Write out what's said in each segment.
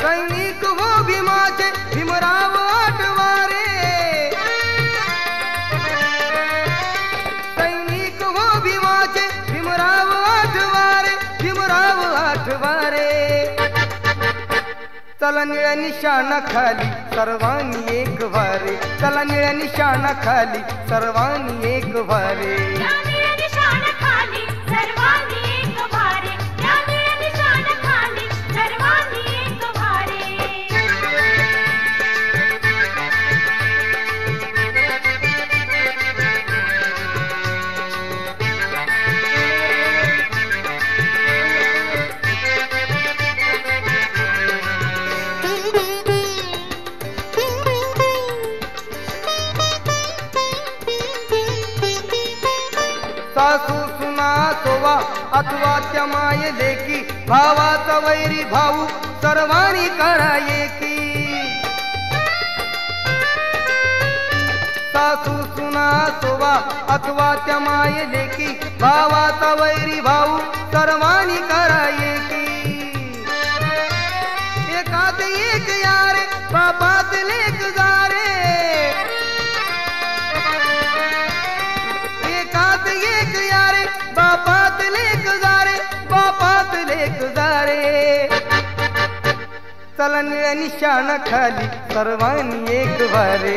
सैनिक हो भीमाचे भीमराव आठवारे सैनिक हो भीमाचे भीमराव आठवारे भीमराव आठवारे चला निळ्या निशाणा खाली सर्वांनी एक वारे चला निळ्या निशाणा खाली सर्वांनी एक वारे सासू सुना सोवा अथवा त्या माये लेकी भावाचा वैरी भाऊ सर्वांनी कराये की सासू सुना सोवा अथवा त्या माये लेकी भावाचा वैरी भाऊ सर्वांनी कराये की एकात एक यारे बापात लेक जारे एकात एक यारे बापात लेक जारे बापात लेक जारे चला निळ्या निशाणा खाली सर्वांनी एक वारे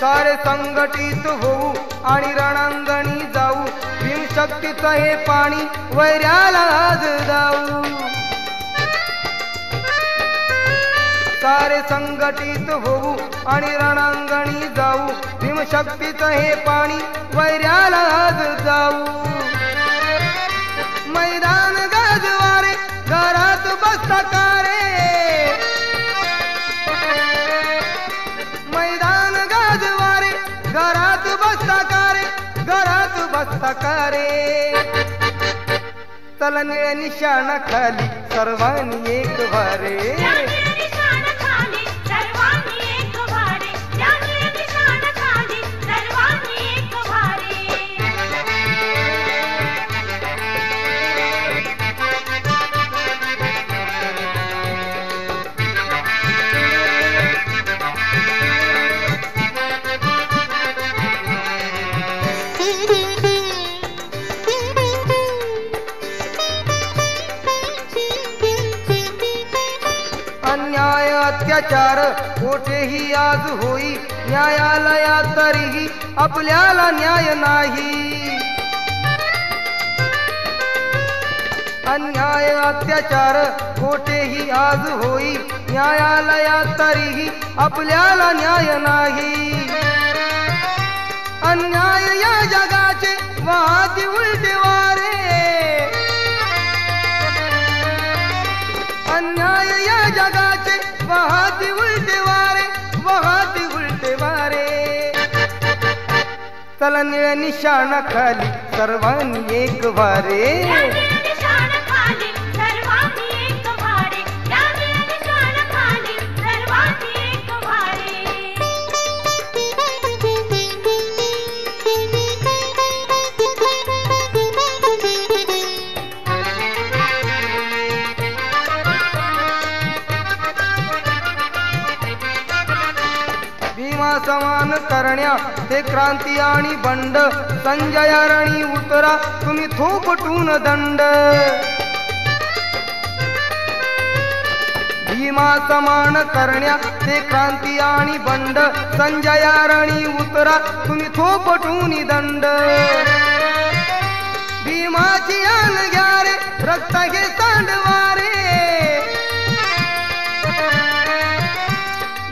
सारे संघटित होऊ आणि रणांगणी जाऊ भीमशक्तीचं हे पाणी वैऱ्याला आज जाऊ सारे संघटित होऊ आणि रणांगणी जाऊ भीमशक्तीचं हे पाणी वैऱ्याला आज जाऊ मैदान गाजवारे घरात बसता कारे मैदान गाजवारे घरात बसता कारे घरात बसता कारे चला निळ्या निशाणा खाली सर्वांनी एक वारे अन्याय अत्याचार कोठेही आज होई न्यायालयात तरीही आपल्याला न्याय नाही अन्याय अत्याचार कोठेही आज होई न्यायालयात तरीही आपल्याला न्याय नाही अन्याय या जगाचे वाहते उलटे वारे अन्याय या जगाचे वाहते उलटे वारे वाहते उलटे वारे चला निळ्या निशाणा खाली सर्वांनी एक वारे समान करण्या ते क्रांती आणि बंड संजय रणी उतरा तुम्ही थोपटून दंड भीमा समान करण्या ते क्रांती आणि बंड संजय रणी उतरा तुम्ही थोपटून दंड भीमाची आन घ्या रे रक्त घे सांडवारे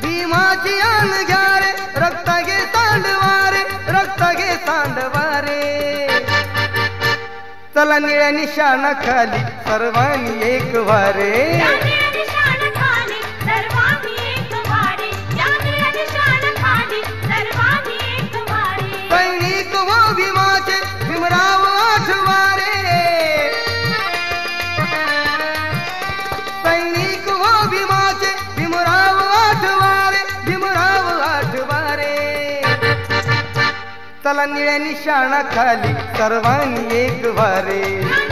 भीमाची आन घ्या रे रक्त घे सांडवारे रक्त घे सांडवारे चला निळ्या निशाणा खाली सर्वांनी एक वारे सैनिक व भीमाचे भीमराव चला निळ्या निशाणा खाली सर्वांनी एक वारे.